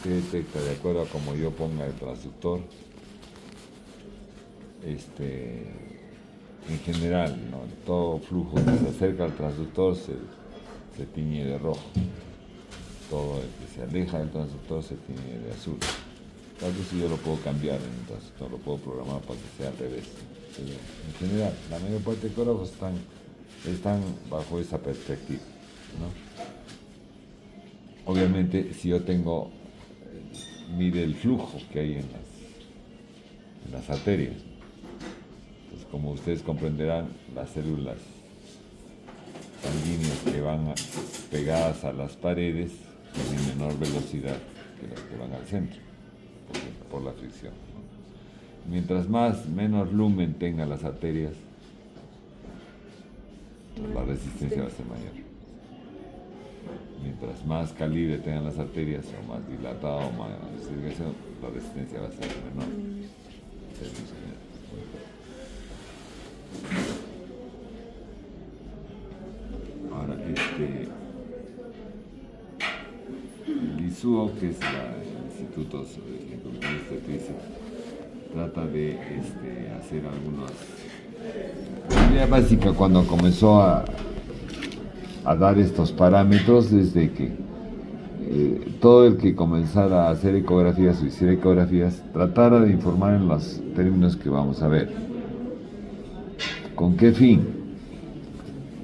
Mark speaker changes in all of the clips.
Speaker 1: que detecta de acuerdo a como yo ponga el transductor. En general, ¿no? Todo flujo que se acerca al transductor se tiñe de rojo. Todo el que se aleja del transductor se tiñe de azul. Tal vez yo lo puedo cambiar en el transductor, lo puedo programar para que sea al revés. Pero en general, la mayor parte de ecógrafos están bajo esa perspectiva, ¿no? Obviamente, si yo mide el flujo que hay en las arterias. Entonces, como ustedes comprenderán, las células sanguíneas que van pegadas a las paredes tienen menor velocidad que las que van al centro, por la fricción, ¿no? Mientras menos lumen tengan las arterias, la resistencia va a ser mayor. Mientras más calibre tengan las arterias, o más dilatado, o más irrigación, la resistencia va a ser menor. Ahora, el ISUO, que es el Instituto de Obstetricia, trata de hacer algunas... La idea básica cuando comenzó a dar estos parámetros desde que todo el que comenzara a hacer ecografías o hiciera ecografías tratara de informar en los términos que vamos a ver. ¿Con qué fin?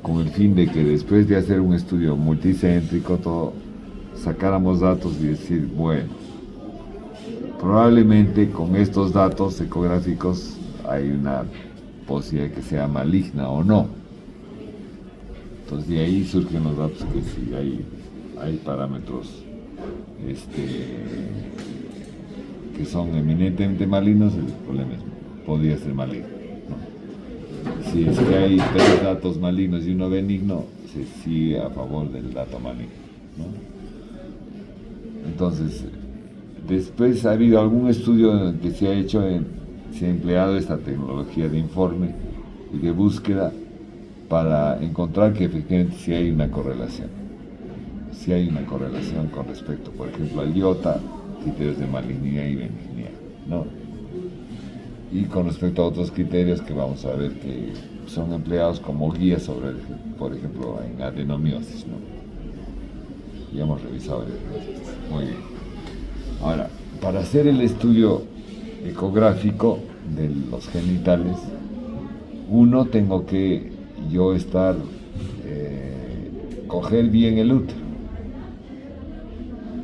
Speaker 1: Con el fin de que después de hacer un estudio multicéntrico, todo, sacáramos datos y decir, bueno, probablemente con estos datos ecográficos hay una posibilidad de que sea maligna o no. Entonces de ahí surgen los datos que si hay parámetros que son eminentemente malignos, el problema podría ser maligno, ¿no? Si es que hay 3 datos malignos y uno benigno, se sigue a favor del dato maligno, ¿no? Entonces, después ha habido algún estudio que se ha hecho, se ha empleado esta tecnología de informe y de búsqueda para encontrar que efectivamente sí hay una correlación. Sí hay una correlación con respecto, por ejemplo, al IOTA, criterios de malignidad y benignidad, ¿no? Y con respecto a otros criterios que vamos a ver que son empleados como guías sobre, por ejemplo, en adenomiosis, ¿no? Ya hemos revisado eso. Muy bien. Ahora, para hacer el estudio ecográfico de los genitales, tengo que yo coger bien el útero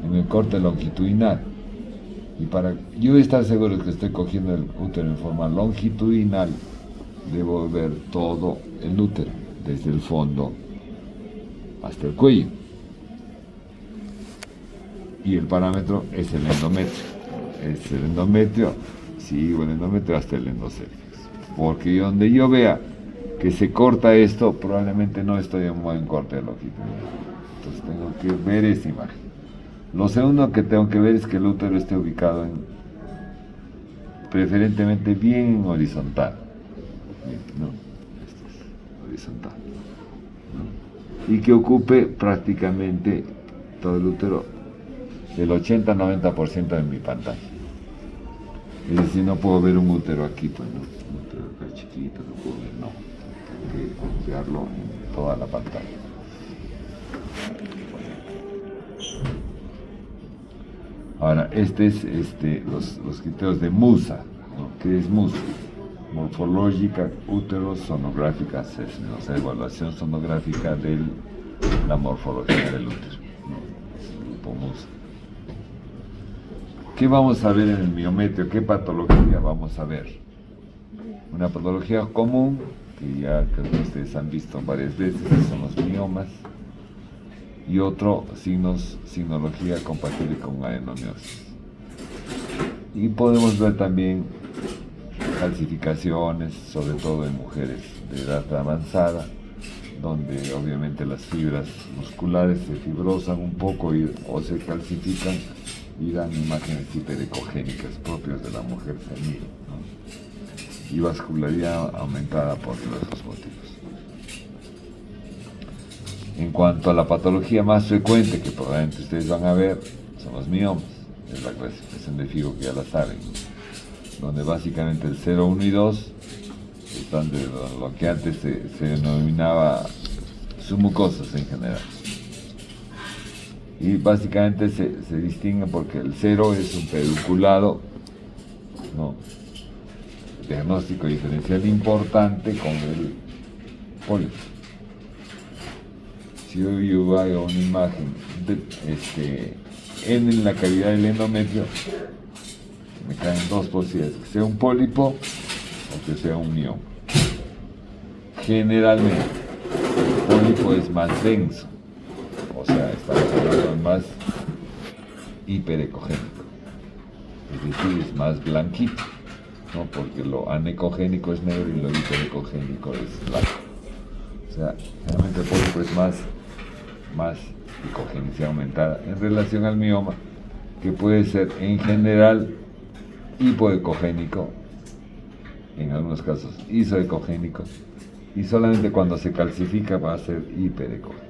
Speaker 1: en el corte longitudinal, y para yo estar seguro de que estoy cogiendo el útero en forma longitudinal, debo ver todo el útero desde el fondo hasta el cuello, y el parámetro es el endometrio. Sigo el endometrio hasta el endocervix, porque donde yo vea que se corta esto, probablemente no estoy en un buen corte longitudinal. Entonces tengo que ver esta imagen. Lo segundo que tengo que ver es que el útero esté ubicado preferentemente bien horizontal. Bien, ¿no? Esto es horizontal, ¿no? Y que ocupe prácticamente todo el útero, el 80-90% de mi pantalla. Es decir, no puedo ver un útero aquí, pues no, un útero acá chiquito, no puedo ver, no. Tengo que verlo en toda la pantalla. Ahora, los criterios de MUSA, ¿no? ¿Qué es MUSA? Morfológica Útero-Sonográfica Assessment, o sea, evaluación sonográfica de la morfología del útero, ¿no? Es el grupo MUSA. ¿Qué vamos a ver en el miometrio? ¿Qué patología vamos a ver? Una patología común, que ya creo que ustedes han visto varias veces, que son los miomas, y otro, signología compatible con adenomiosis. Y podemos ver también calcificaciones, sobre todo en mujeres de edad avanzada, donde obviamente las fibras musculares se fibrosan un poco o se calcifican y dan imágenes hiperecogénicas propias de la mujer senil, ¿no? Y vascularidad aumentada por diversos motivos. En cuanto a la patología más frecuente que probablemente ustedes van a ver, son los miomas. es la clasificación de Figo que ya la saben, donde básicamente el 0, 1 y 2 están de lo que antes se denominaba submucosas en general. Y básicamente se distinguen porque el 0 es un pedunculado, ¿no?, diagnóstico diferencial importante con el pólipo. Si yo veo una imagen en la cavidad del endometrio, me caen dos posibilidades: que sea un pólipo o que sea un mioma. Generalmente el pólipo es más denso, o sea, estamos hablando de más hiperecogénico, es decir, es más blanquito, ¿no?, porque lo anecogénico es negro y lo hiperecogénico es blanco. O sea, generalmente el pólipo es más ecogenicidad aumentada en relación al mioma, que puede ser en general hipoecogénico, en algunos casos isoecogénico, y solamente cuando se calcifica va a ser hiperecogénico.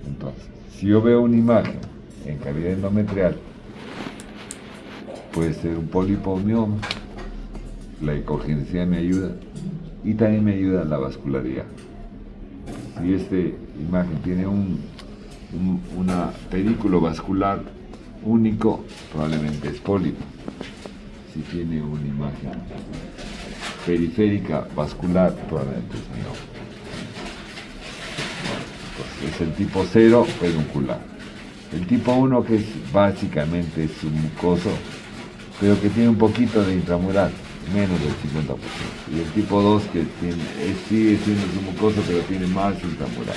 Speaker 1: Entonces, si yo veo una imagen en cavidad endometrial, puede ser un pólipo o mioma, la ecogenicidad me ayuda y también me ayuda la vascularidad. Si esta imagen tiene un pedículo vascular único, probablemente es pólipo. Si tiene una imagen periférica vascular, probablemente es mioma. Entonces, es el tipo 0 peduncular. El tipo 1, que es básicamente submucoso, pero que tiene un poquito de intramural, menos del 50%. Y el tipo 2, que sigue siendo submucoso, pero tiene más intramural.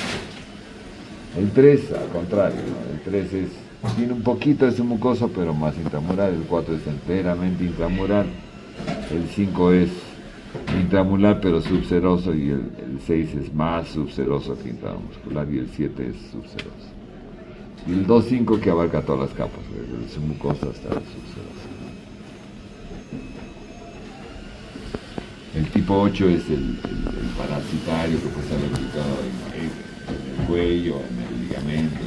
Speaker 1: El 3, al contrario, ¿no? El 3 tiene un poquito de submucoso, pero más intramural. El 4 es enteramente intramural. El 5 es intramuscular, pero subseroso. Y el 6 es más subseroso que intramuscular. Y el 7 es subseroso. Y el 2-5, que abarca todas las capas, desde el submucoso hasta el subseroso. El tipo 8 es el parasitario, que puede estar ubicado en el cuello, en el ligamento.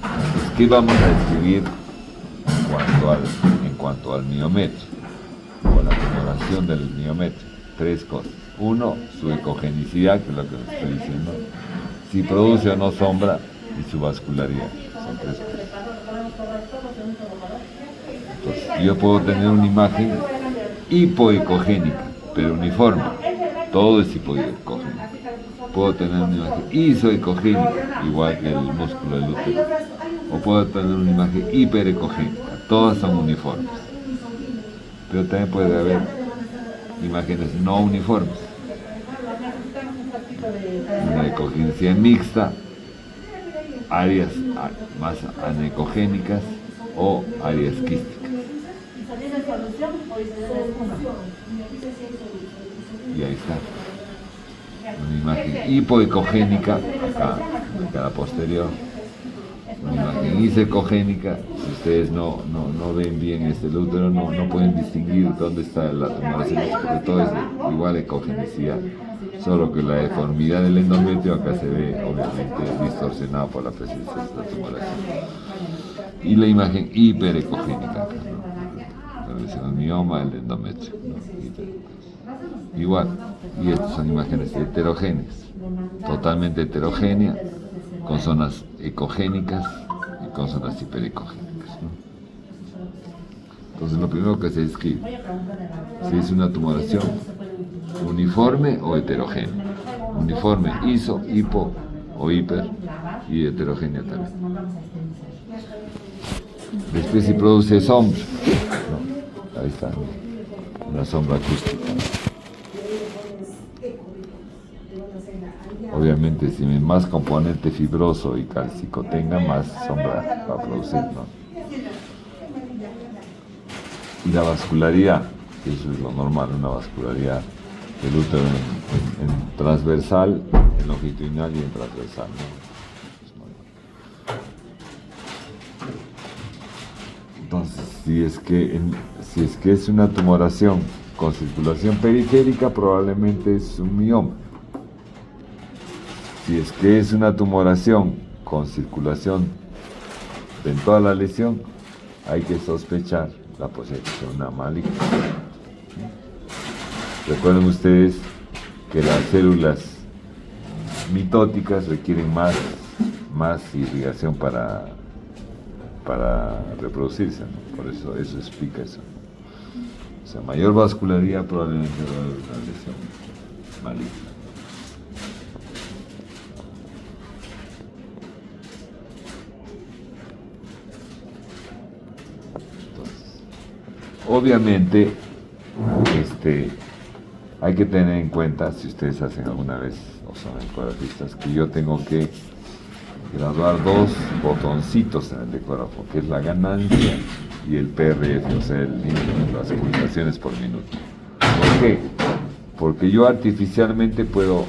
Speaker 1: Entonces, ¿qué vamos a describir en cuanto al miometrio, o la tumoración del miometrio? 3 cosas. 1, su ecogenicidad, que es lo que les estoy diciendo, si produce o no sombra, y su vascularidad. Son 3 cosas. Entonces, yo puedo tener una imagen hipoecogénica, pero uniforme. Todo es hipoecogénico. Puedo tener una imagen isoecogénica, igual que el músculo del útero. O puedo tener una imagen hiperecogénica. Todas son uniformes. Pero también puede haber imágenes no uniformes. Una ecogenicidad mixta, áreas más anecogénicas o áreas quísticas. Y ahí está. Una imagen hipoecogénica, acá, en cara posterior. Una imagen isoecogénica. Si ustedes no ven bien el útero, no pueden distinguir dónde está la tumoración, porque todo es de igual ecogenicidad. Solo que la deformidad del endometrio acá se ve obviamente distorsionada por la presencia de esta tumoración. Y la imagen hiperecogénica acá, ¿no? El mioma, el endometrio, ¿no? Igual. Y estas son imágenes heterogéneas, totalmente heterogéneas, con zonas ecogénicas y con zonas hiperecogénicas, ¿no? Entonces, lo primero que se describe, si es una tumoración uniforme o heterogénea. Uniforme, iso, hipo o hiper, y heterogénea también. Después, si produce sombra, ¿no? Ahí está, ¿no? Una sombra acústica. Obviamente, si más componente fibroso y cálcico tenga, más sombra va a producir, ¿no? Y la vascularidad, eso es lo normal, una vascularidad del útero en transversal, en longitudinal y en transversal, ¿no? Entonces, si es que es una tumoración con circulación periférica, probablemente es un mioma. Si es que es una tumoración con circulación en toda la lesión, hay que sospechar la posibilidad de una maligna. Recuerden ustedes que las células mitóticas requieren más irrigación para reproducirse, ¿no? Por eso explica eso. O sea, mayor vascularidad probablemente va a haber una lesión maligna. Entonces, obviamente, hay que tener en cuenta, si ustedes hacen alguna vez o son ecografistas, que yo tengo que graduar dos botoncitos en el ecógrafo, que es la ganancia y el PRF, o sea, el límite de las pulsaciones por minuto. ¿Por qué? Porque yo artificialmente puedo,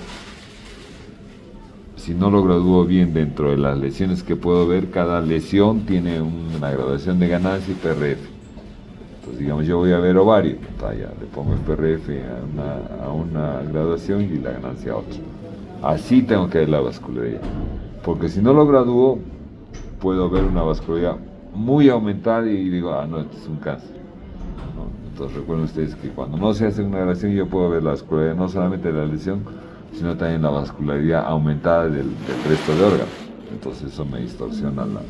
Speaker 1: si no lo gradúo bien dentro de las lesiones que puedo ver, cada lesión tiene una graduación de ganancia y PRF. Entonces, digamos, yo voy a ver ovario, ya le pongo el PRF a una graduación y la ganancia a otra. Así tengo que ver la vascularidad. Porque si no lo gradúo, puedo ver una vascularidad muy aumentada y digo, no, esto es un cáncer. ¿No? Entonces recuerden ustedes que cuando no se hace una graduación, yo puedo ver la vascularidad no solamente de la lesión, sino también la vascularidad aumentada del resto de órganos. Entonces eso me distorsiona la...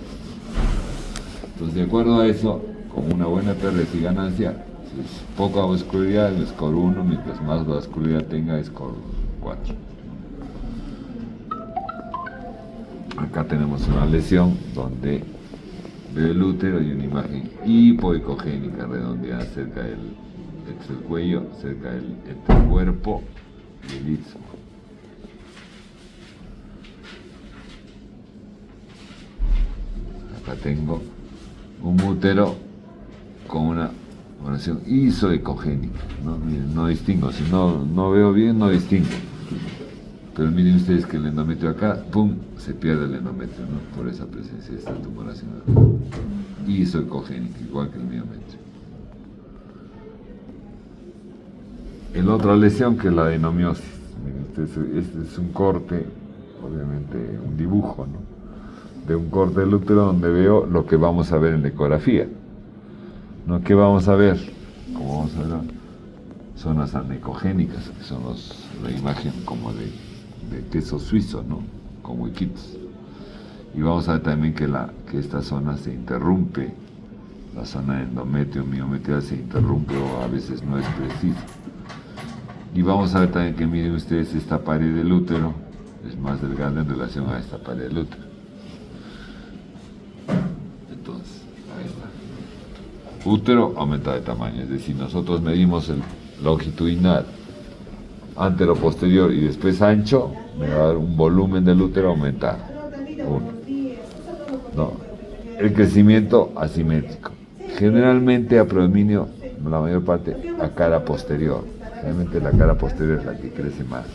Speaker 1: Entonces, de acuerdo a eso, con una buena PRF y ganancia, si es poca vascularidad, el score 1, mientras más vascularidad tenga, score 4. Acá tenemos una lesión donde veo el útero y una imagen hipoecogénica redondeada cerca del cuello, cerca del cuerpo y el istmo. Acá tengo un útero con una lesión isoecogénica, ¿no? Miren, no distingo, si no veo bien, no distingo. Pero miren ustedes que el endometrio acá, ¡pum!, se pierde el endometrio, ¿no? Por esa presencia de esta tumoración isoecogénica, igual que el miometrio. La otra lesión que es la adenomiosis. Miren, este es un corte, obviamente un dibujo, ¿no? De un corte del útero donde veo lo que vamos a ver en la ecografía. ¿No? ¿Qué vamos a ver? Como vamos a ver, zonas anecogénicas, que son la imagen como de queso suizo, ¿no? Con huequitos. Y vamos a ver también que esta zona se interrumpe, la zona endometrio, miometrial se interrumpe o a veces no es precisa. Y vamos a ver también que miren ustedes esta pared del útero es más delgada en relación a esta pared del útero. Entonces, ahí está. Útero aumenta de tamaño, es decir, nosotros medimos el longitudinal, antero-posterior y después ancho, me va a dar un volumen del útero aumentado. 1. No, el crecimiento asimétrico. Generalmente a predominio, la mayor parte, a cara posterior. Realmente la cara posterior es la que crece más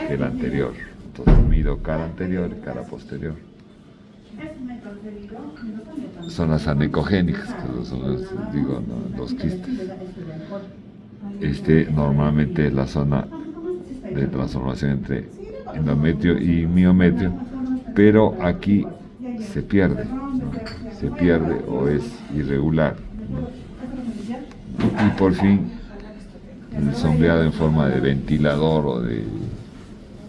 Speaker 1: que la anterior. Entonces mido cara anterior y cara posterior. Son las anecogénicas, que son los quistes. Normalmente es la zona de transformación entre endometrio y miometrio, pero aquí se pierde, ¿no? Se pierde o es irregular, ¿no? Y por fin el sombreado en forma de ventilador o de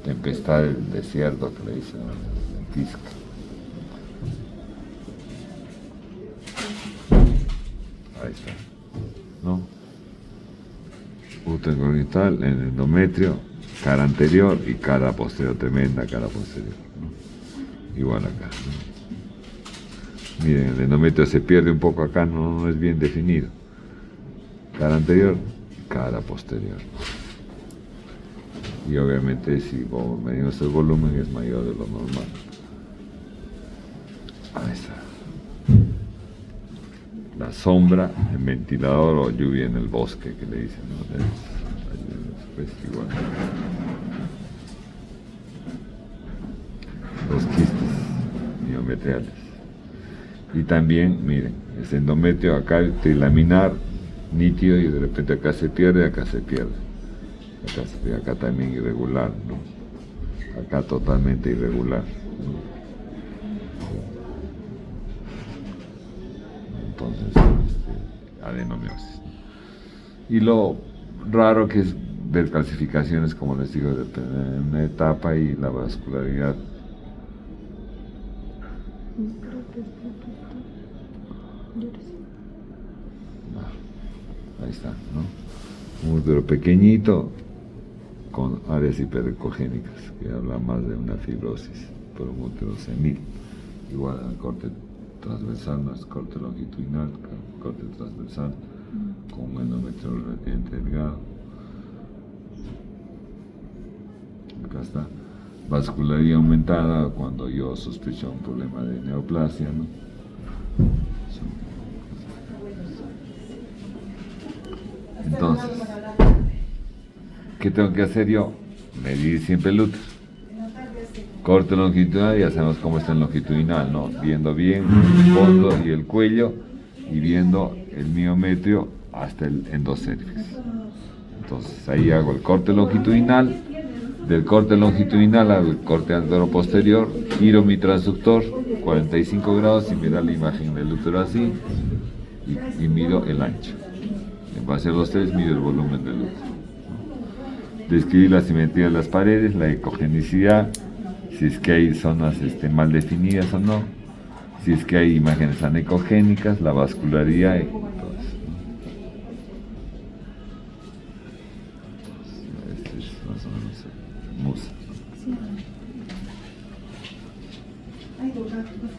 Speaker 1: tempestad del desierto, que le dicen en Tisca. Ahí está, ¿no? Útero congenital, en el endometrio, cara anterior y cara posterior, tremenda cara posterior, ¿no? Igual acá, ¿no? Miren, el endometrio se pierde un poco acá, no es bien definido. Cara anterior, cara posterior. Y obviamente si medimos el volumen es mayor de lo normal. Ahí está. La sombra, el ventilador o lluvia en el bosque, que le dicen, ¿no? Pues igual. Los quistes miometriales. Y también, miren, es endometrio acá trilaminar, nítido, y de repente acá se pierde, acá se pierde. Acá también irregular, ¿no? Acá totalmente irregular, ¿no? entonces adenomiosis. Y lo raro que es ver calcificaciones, como les digo, depende de una etapa y la vascularidad. Ahí está, ¿no? Un útero pequeñito con áreas hiperecogénicas, que habla más de una fibrosis por un útero senil. Igual al corte transversal, no es corte longitudinal, corte transversal, con un endometrio relativamente delgado. Acá está. Vascularidad aumentada cuando yo sospecho un problema de neoplasia, ¿no? Entonces, ¿qué tengo que hacer yo? Medir siempre el útero. Corte longitudinal, ya sabemos cómo está en longitudinal, ¿no? Viendo bien el fondo y el cuello y viendo el miometrio hasta el endocérvix. Entonces ahí hago el corte longitudinal, del corte longitudinal hago el corte anteroposterior, giro mi transductor 45 grados y me da la imagen del útero así y mido el ancho. En base a los tres mido el volumen del útero. Describir la simetría de las paredes, la ecogenicidad, si es que hay zonas mal definidas o no, si es que hay imágenes anecogénicas, la vascularidad y todo eso. Este es más o menos el musa.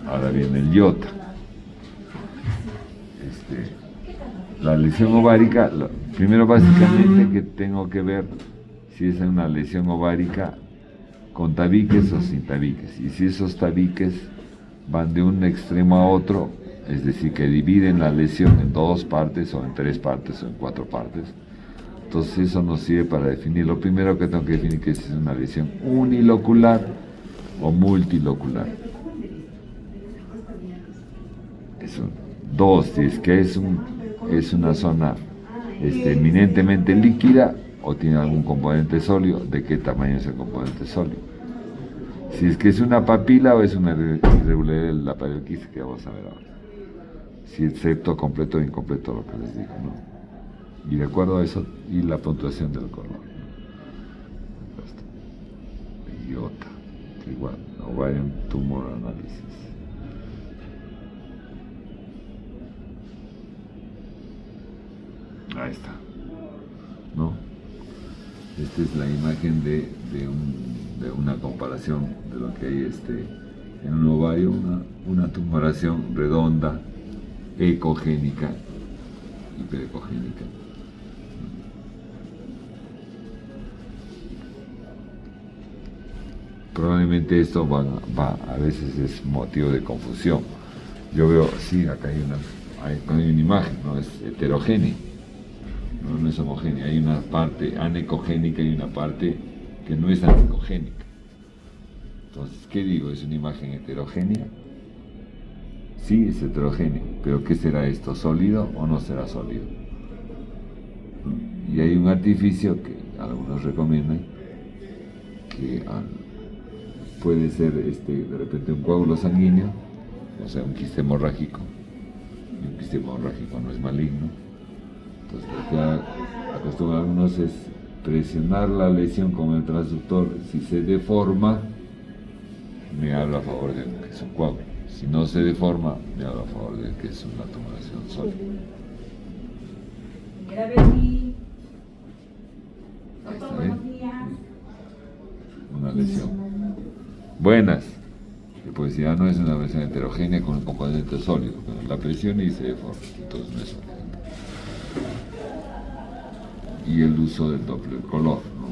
Speaker 1: Ahora viene el iota. La lesión ovárica, primero básicamente que tengo que ver si es una lesión ovárica con tabiques o sin tabiques, y si esos tabiques van de un extremo a otro, es decir, que dividen la lesión en dos partes o en tres partes o en cuatro partes, entonces eso nos sirve para definir. Lo primero que tengo que definir que es una lesión unilocular o multilocular. Eso. Dos, si es que es una zona eminentemente líquida o tiene algún componente sólido, ¿de qué tamaño es el componente sólido? Si es que es una papila o es una irregularidad de la pared quística, que vamos a ver ahora. Si es septo completo o incompleto, lo que les digo, ¿no? Y de acuerdo a eso, y la puntuación del color. Iota, igual, Ovarian Tumor Analysis. Ahí está, ¿no? Esta es la imagen de una comparación de lo que hay en un ovario, una tumoración redonda, ecogénica, hiperecogénica. Probablemente esto a veces es motivo de confusión. Yo veo, sí, acá hay una imagen, ¿no? Es heterogénea. No es homogénea, hay una parte anecogénica y una parte que no es anecogénica. Entonces, ¿qué digo? ¿Es una imagen heterogénea? Sí, es heterogénea, pero ¿qué será esto? ¿Sólido o no será sólido? Y hay un artificio que algunos recomiendan, que puede ser de repente un coágulo sanguíneo, o sea, un quiste hemorrágico, y un quiste hemorrágico no es maligno. Entonces, lo que acostumbran algunos es presionar la lesión con el transductor. Si se deforma, me habla a favor de que es un coágulo. Si no se deforma, me habla a favor de que es una tumoración sólida. Ahí está, ¿eh? Una lesión. Buenas. Pues ya no es una lesión heterogénea con un componente sólido. La presión y se deforma. Entonces no es sólida. Y el uso del Doppler color, ¿no?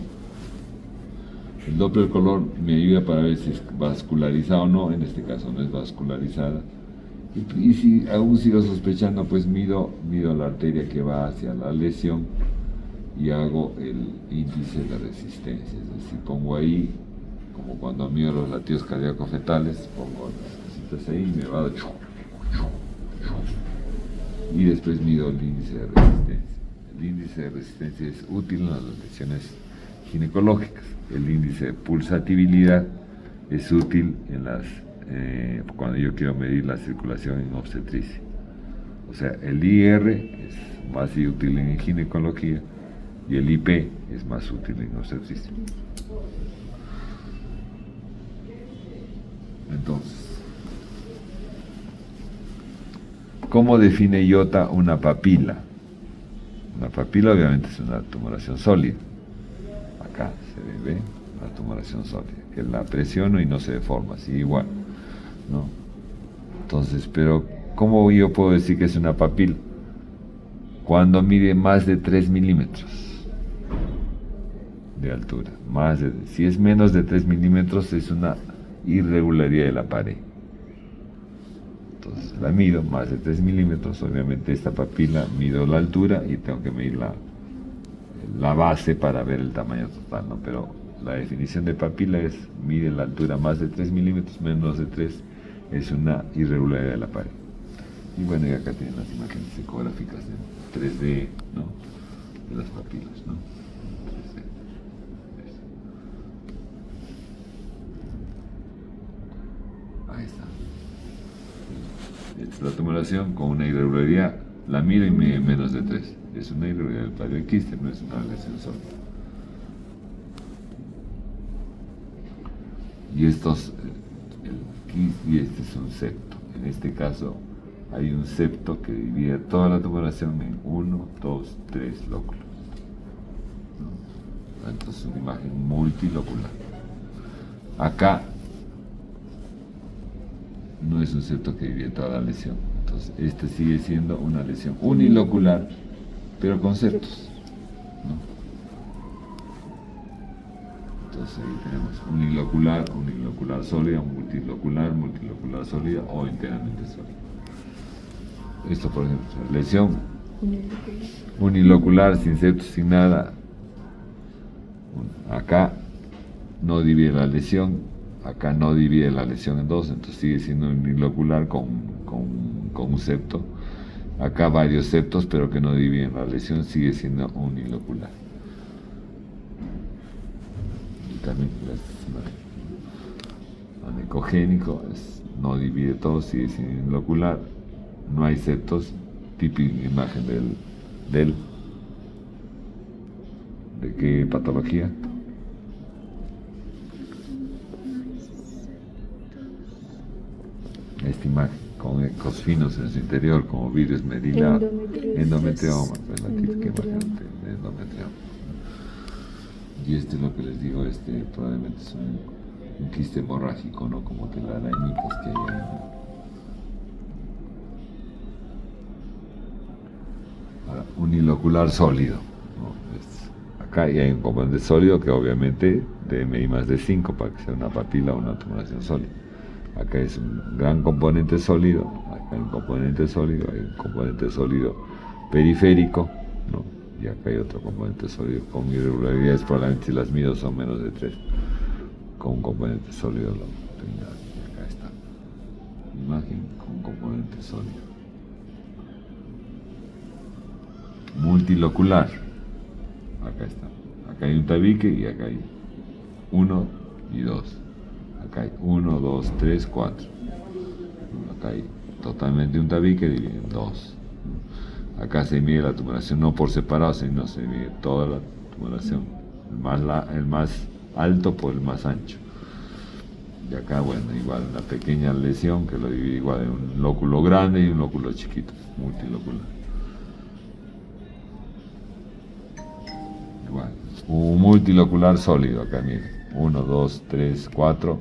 Speaker 1: El Doppler color me ayuda para ver si es vascularizada o no. En este caso no es vascularizada, y si aún sigo sospechando, pues mido la arteria que va hacia la lesión y hago el índice de resistencia, es decir, pongo ahí, como cuando mido los latidos cardíacos fetales, pongo las cositas ahí y me va y después mido el índice de resistencia. El índice de resistencia es útil en las lesiones ginecológicas. El índice de pulsatibilidad es útil en cuando yo quiero medir la circulación en obstetricia. O sea, el IR es más útil en ginecología y el IP es más útil en obstetricia. Entonces, ¿cómo define IOTA una papila? Una papila obviamente es una tumoración sólida. Acá se ve una tumoración sólida, que la presiono y no se deforma, así igual, ¿no? Entonces, pero ¿cómo yo puedo decir que es una papila? Cuando mide más de 3 milímetros de altura. Si es menos de 3 milímetros es una irregularidad de la pared. Entonces la mido más de 3 milímetros, obviamente esta papila mido la altura y tengo que medir la base para ver el tamaño total, ¿no? Pero la definición de papila es mide la altura más de 3 milímetros, menos de 3 es una irregularidad de la pared. Y bueno, y acá tienen las imágenes ecográficas de 3D, ¿no? De las papilas, ¿no? 3D. Ahí está. Esta es la tumoración con una irregularidad, la mido y mide menos de 3. Es una irregularidad del pladio del quiste, no es una lesión sólida. Y estos, el quiste y este es un septo. En este caso hay un septo que divide toda la tumoración en 1, 2, 3 lóculos, ¿no? Entonces es una imagen multilocular. Acá no es un septo que divide toda la lesión. Entonces este sigue siendo una lesión unilocular, pero con septos, ¿no? Entonces ahí tenemos unilocular sólida, multilocular sólida o enteramente sólida. Esto, por ejemplo, lesión unilocular, sin septos, sin nada. Acá no divide la lesión, acá no divide la lesión en dos, entonces sigue siendo unilocular con un septo. Acá varios septos, pero que no dividen la lesión, sigue siendo unilocular. Y también anecogénico, no divide todo, sigue siendo unilocular. No hay septos, típica imagen ¿de qué patología? Esta imagen, con ecos finos en su interior, como virus medilar, endometrioma, pues la típica imagen de endometrioma. Y este es lo que les digo, probablemente es un quiste hemorrágico, ¿no? Como telarañitas que hay ahí, ¿no? Ahora, unilocular sólido, ¿no? Acá ya hay un componente sólido que obviamente debe medir más de 5 para que sea una papila o una tumoración sólida. Acá es un gran componente sólido, acá hay un componente sólido, hay un componente sólido periférico, ¿no? Y acá hay otro componente sólido con irregularidades, probablemente si las mido son menos de 3, con un componente sólido longitudinal. Y acá está, imagen con componente sólido. Multilocular, acá está, acá hay un tabique y acá hay 1 y 2. Acá hay 1, 2, 3, 4. Acá hay totalmente un tabique dividido en 2. Acá se mide la tumoración no por separado, sino se mide toda la tumoración. El más alto por el más ancho. Y acá, bueno, igual una pequeña lesión que lo divide igual en un lóculo grande y un lóculo chiquito, multilocular. Igual, un multilocular sólido acá, miren. 1, 2, 3, 4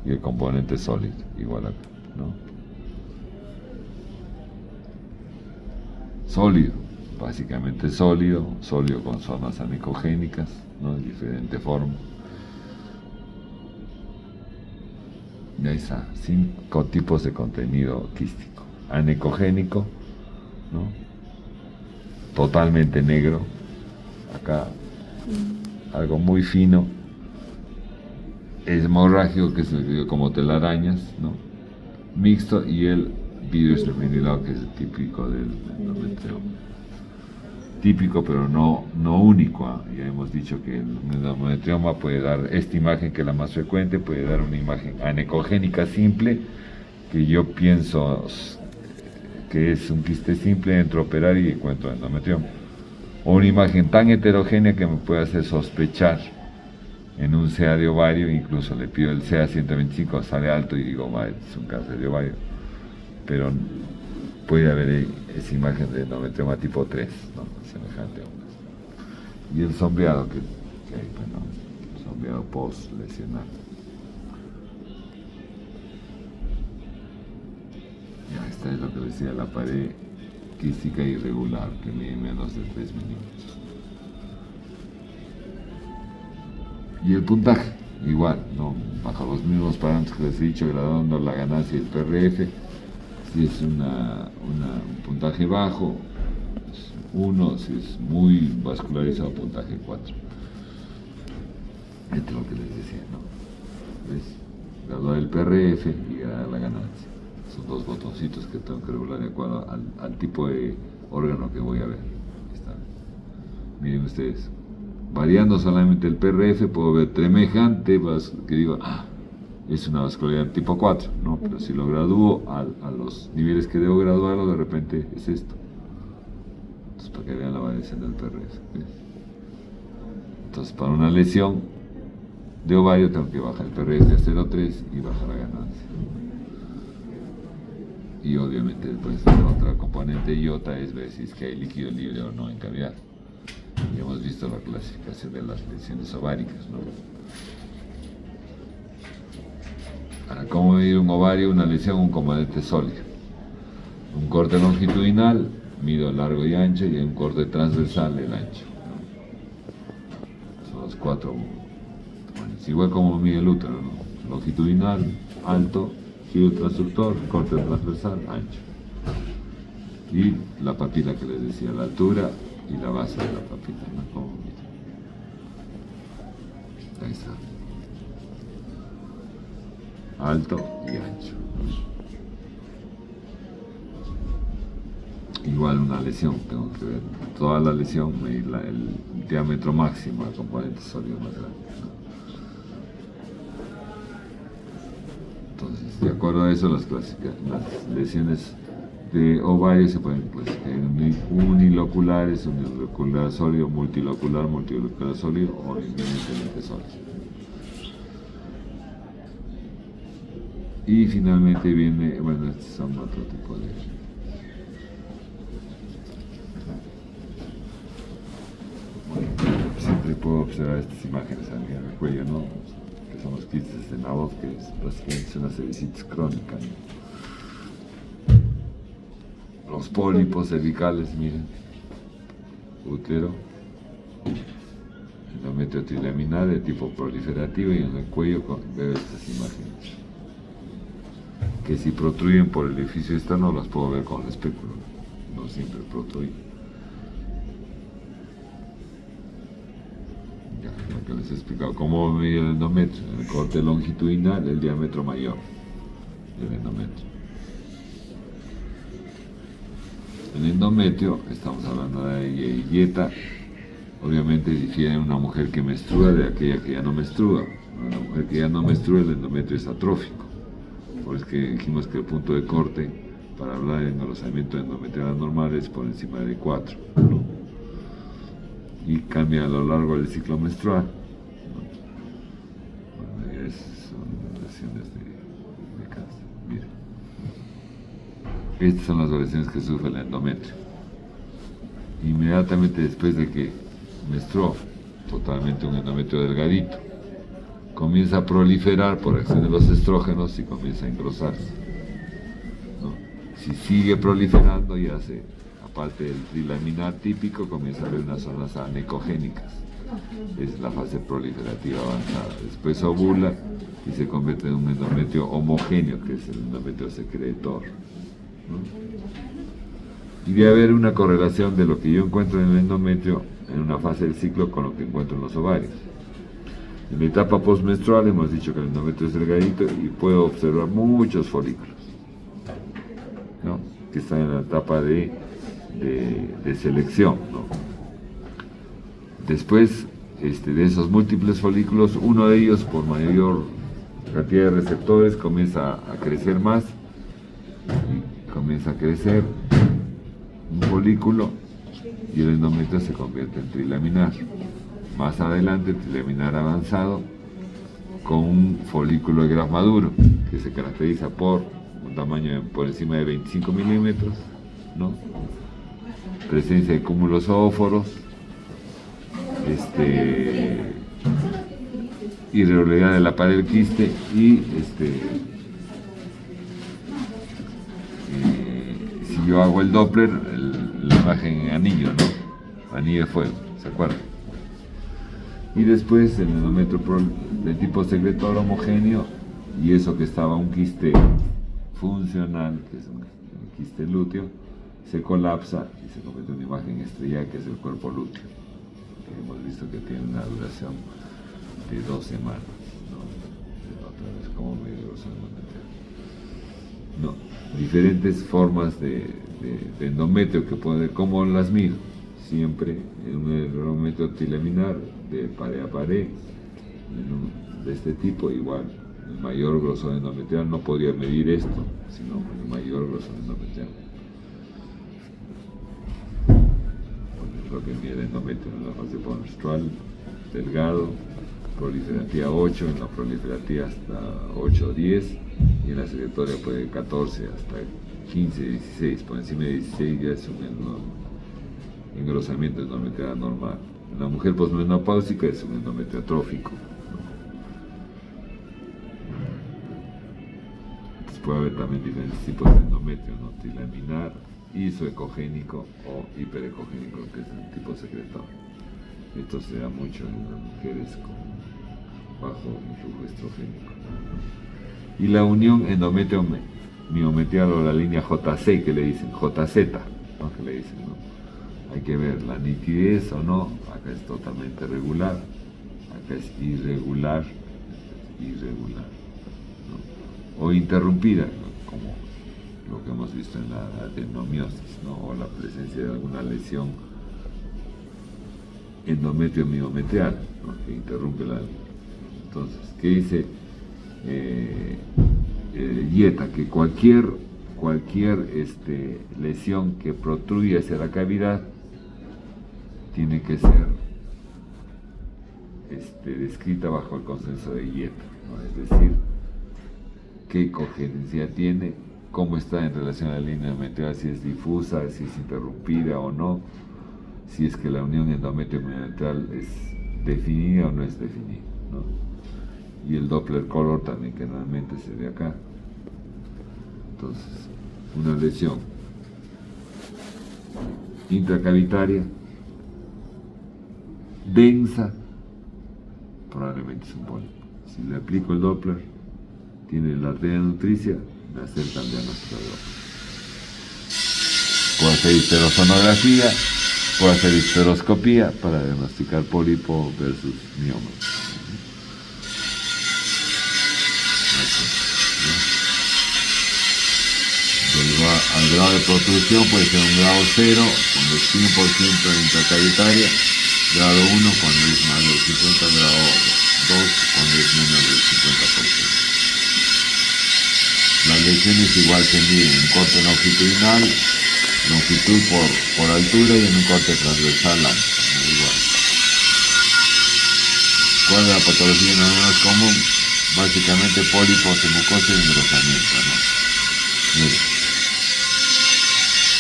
Speaker 1: y el componente sólido, igual acá, ¿no? Sólido, básicamente sólido con zonas anecogénicas, ¿no? De diferente forma. Y ahí está, 5 tipos de contenido quístico. Anecogénico, ¿no? Totalmente negro, acá algo muy fino. Hemorrágico, que se ve como telarañas, ¿no? Mixto, y el virus terminal, que es el típico del endometrioma. Típico, pero no único, ¿eh? Ya hemos dicho que el endometrioma puede dar esta imagen, que es la más frecuente, puede dar una imagen anecogénica simple, que yo pienso que es un quiste simple, entro a operar y encuentro endometrioma. O una imagen tan heterogénea que me puede hacer sospechar en un CA de ovario, incluso le pido el CA 125, sale alto y digo, es un cáncer de ovario. Pero puede haber esa imagen de endometrioma tipo 3, ¿no? Semejante a una. Y el sombreado que hay, bueno, sombreado post-lesional. Ya, esta es lo que decía, la pared quística irregular, que mide menos de 3 milímetros. Y el puntaje, igual, ¿no? Bajo los mismos parámetros que les he dicho, graduando la ganancia del PRF. Si es un puntaje bajo, 1, si es muy vascularizado, puntaje 4. Esto es lo que les decía, ¿no? ¿Ves? Graduar el PRF y graduar la ganancia. Son dos botoncitos que tengo que regular de acuerdo al tipo de órgano que voy a ver. Está. Miren ustedes, variando solamente el PRF puedo ver semejante, que digo, es una vascularidad tipo 4, ¿no? Pero si lo gradúo a los niveles que debo graduarlo, de repente es esto. Entonces, para que vean la variación del PRF. ¿Ves? Entonces, para una lesión de ovario tengo que bajar el PRF a 0,3 y bajar la ganancia. Y obviamente después la otra componente iota es ver si es que hay líquido libre o no en cavidad. Y hemos visto la clasificación de las lesiones ováricas, ¿no? Ahora, ¿cómo medir un ovario, una lesión, un componente sólido? Un corte longitudinal, mido largo y ancho, y un corte transversal, el ancho, ¿no? Son los 4 tamaños. Igual como mide el útero, ¿no? Longitudinal, alto, giro transductor, corte transversal, ancho. Y la papila que les decía, la altura y la base de la papila, ¿no? Como mide. Ahí está. Alto y ancho. Igual una lesión, tengo que ver toda la lesión, medir el diámetro máximo del componente sólido más grande, ¿no? Entonces, de acuerdo a eso, las lesiones de ovario se pueden clasificar en uniloculares, unilocular sólido, multilocular sólido o eminentemente sólido. Y finalmente viene, bueno, estos son otro tipo de... Bueno, siempre puedo observar estas imágenes al nivel del cuello, ¿no? Que son los quistes de Nabov, que es básicamente una cervicitis crónica, ¿no? Los pólipos cervicales, miren, útero, endometrio trilaminar de tipo proliferativo, y en el cuello veo estas imágenes que si protruyen por el orificio externo las puedo ver con el espéculo, no siempre protruyen. Ya, lo que les he explicado, cómo medir el endometrio, en el corte longitudinal, el diámetro mayor del endometrio. El endometrio, estamos hablando de dieta, obviamente difiere una mujer que menstrua de aquella que ya no menstrua. Una mujer que ya no menstrua, el endometrio es atrófico. Por eso que dijimos que el punto de corte para hablar de engrosamiento endometrial normal es por encima de 4, ¿no? Y cambia a lo largo del ciclo menstrual, ¿no? Bueno, son lesiones de cáncer. Miren, estas son las lesiones que sufre el endometrio. Inmediatamente después de que menstruó, totalmente un endometrio delgadito, comienza a proliferar por acción de los estrógenos y comienza a engrosarse, ¿no? Si sigue proliferando, ya aparte del trilaminar típico, comienza a haber unas zonas anecogénicas. Es la fase proliferativa avanzada. Después ovula y se convierte en un endometrio homogéneo, que es el endometrio secretor, ¿no? Y debe haber una correlación de lo que yo encuentro en el endometrio en una fase del ciclo con lo que encuentro en los ovarios. En la etapa postmenstrual hemos dicho que el endometrio es delgadito y puedo observar muchos folículos, ¿no? Que están en la etapa de selección, ¿no? Después de esos múltiples folículos, uno de ellos por mayor cantidad de receptores comienza a crecer más y comienza a crecer un folículo y el endometrio se convierte en trilaminar. Más adelante, trilaminar avanzado con un folículo de Graf maduro, que se caracteriza por un tamaño por encima de 25 milímetros, ¿no? Presencia de cúmulos óforos, irregularidad de la pared del quiste y si yo hago el Doppler, la imagen en anillo, ¿no? Anillo de fuego, ¿se acuerdan? Y después el endometrio de tipo secretor homogéneo, y eso que estaba un quiste funcional, que es un quiste lúteo, se colapsa y se convierte en una imagen estrellada, que es el cuerpo lúteo. Hemos visto que tiene una duración de 2 semanas, ¿no? Otra vez como medio no, diferentes formas de endometrio que puede, ¿cómo las miro? Siempre en un endometrio trilaminar de pared a pared, de este tipo, igual. El mayor grosor endometrial no podría medir esto, sino el mayor grosor endometrial. Lo que mide el endometrio en la fase menstrual, delgado, proliferativa 8, en la proliferativa hasta 8 o 10, y en la secretoria puede de 14 hasta 15, 16, por encima de 16 ya es un engrosamiento endometrial normal. En la mujer posmenopáusica es un endometrio atrófico. Entonces puede haber también diferentes tipos de endometrio, ¿no? Trilaminar, isoecogénico o hiperecogénico, que es el tipo secretor. Esto se da mucho en las mujeres con bajo influjo estrogénico. Y la unión endometrio miometrial, o la línea JC que le dicen, JZ, ¿no? Que le dicen, ¿no? Hay que ver la nitidez o no. Acá es totalmente regular, acá es irregular, ¿no? O interrumpida, ¿no? Como lo que hemos visto en la adenomiosis, ¿no? O la presencia de alguna lesión endometrio miometrial, ¿no? Que interrumpe la. Entonces, ¿qué dice Dieta? Que cualquier lesión que protruya hacia la cavidad tiene que ser descrita bajo el consenso de Dieta, ¿no? Es decir, qué cogerencia tiene, cómo está en relación a la línea endometrial, si es difusa, si es interrumpida o no, si es que la unión endometrio-miometrial es definida o no es definida, ¿no? Y el Doppler color también, que normalmente se ve acá. Entonces, una lesión intracavitaria, densa, probablemente es un pólipo. Si le aplico el Doppler, tiene la arteria nutricia, me acerca al diagnóstico de Doppler. Puedo hacer histerosonografía, puedo hacer histeroscopía para diagnosticar pólipo versus mioma. Al grado de protrusión puede ser un grado 0, cuando es 100% intracavitaria, grado 1 cuando es más del 50%, grado 2 cuando es menos del 50%. Las lesiones igual se miden en corte longitudinal, longitud por altura, y en un corte transversal amplio, igual. ¿Cuál es la patología no más común? Básicamente pólipos de mucosa y engrosamiento, ¿no? Miren.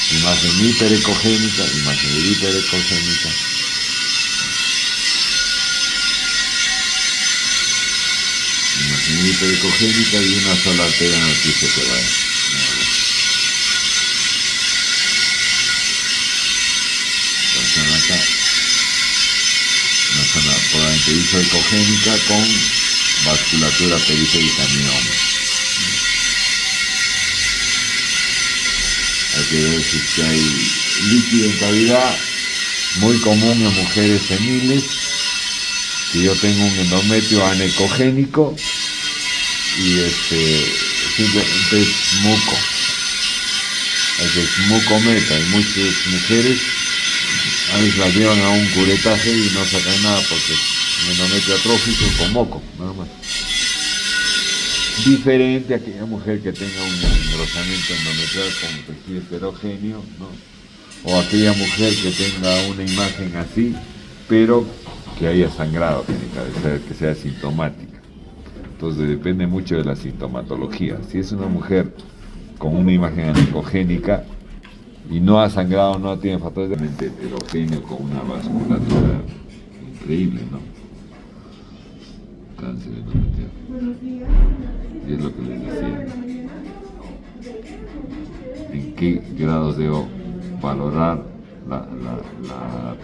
Speaker 1: Imagen hiperecogénica, imagen hiperecogénica. Imagen hiperecogénica y una sola arteria nutricia que va. Entonces acá, una zona probablemente isoecogénica con vasculatura periférica mioma. Hay que ver si hay líquido en cavidad, muy común en mujeres seniles. Si yo tengo un endometrio anecogénico y simplemente es muco, es mucometa. Hay muchas mujeres a veces las llevan a un curetaje y no sacan nada porque es un endometrio atrófico con moco, nada más. diferente a aquella mujer que tenga un engrosamiento endometrial con tejido heterogéneo, ¿no? O aquella mujer que tenga una imagen así, pero que haya sangrado, que sea sintomática. Entonces depende mucho de la sintomatología. Si es una mujer con una imagen anicogénica y no ha sangrado, no tiene factores de mente heterogéneo con una vasculatura increíble, ¿no? Cáncer endometrial. Y es lo que les decía. ¿En qué grados debo valorar la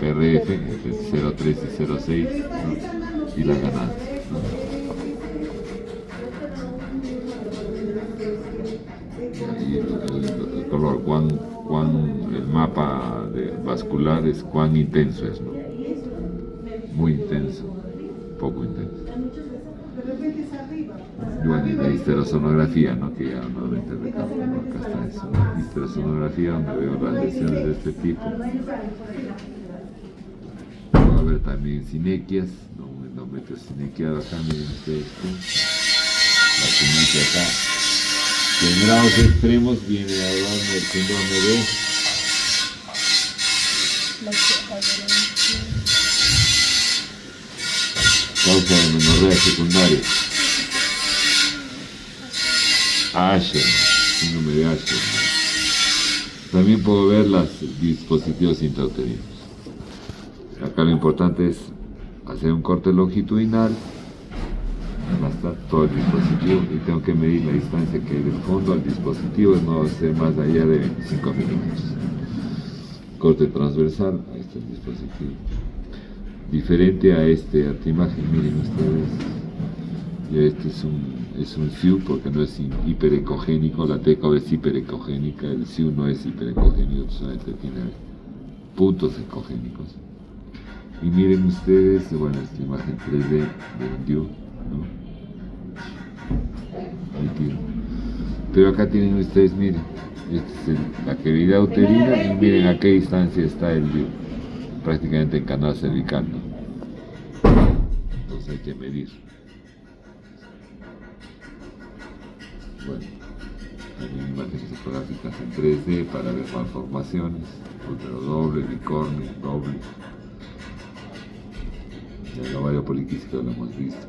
Speaker 1: PRF entre 0,3 y 0,6, ¿no? Y la ganancia, ¿no? Y el color, el mapa vascular es cuán intenso es, ¿no? Muy intenso, poco intenso. Y bueno, y la histerosonografía, ¿no? Que ya nuevamente recalco, ¿no? Acá está eso, la histerosonografía, donde veo las lesiones de este tipo. Va a haber también sinequias, ¿no? Un endometrio sinequiado acá, miren ustedes, ¿no? La sinequia acá. Que en grados extremos viene hablando del síndrome de causa de menorrea secundaria. Asher, síndrome de Asher. También puedo ver los dispositivos intrauterinos. Acá lo importante es hacer un corte longitudinal, aplastar todo el dispositivo y tengo que medir la distancia que hay del fondo al dispositivo, no ser más allá de 25 milímetros. Corte transversal, ahí está el dispositivo. Diferente a esta imagen, miren ustedes, ya este es un SIU porque no es hiperecogénico, la TECO es hiperecogénica, el SIU no es hiperecogénico, solamente tiene puntos ecogénicos. Y miren ustedes, bueno, esta imagen 3D del DIU, ¿no? Pero acá tienen ustedes, miren, esta es la cavidad uterina y miren a qué distancia está el DIU, prácticamente en canal cervical, ¿no? Entonces hay que medir. Bueno, hay imágenes ecográficas en 3D para ver malformaciones, útero doble, bicornio, doble. El ovario poliquístico lo hemos visto.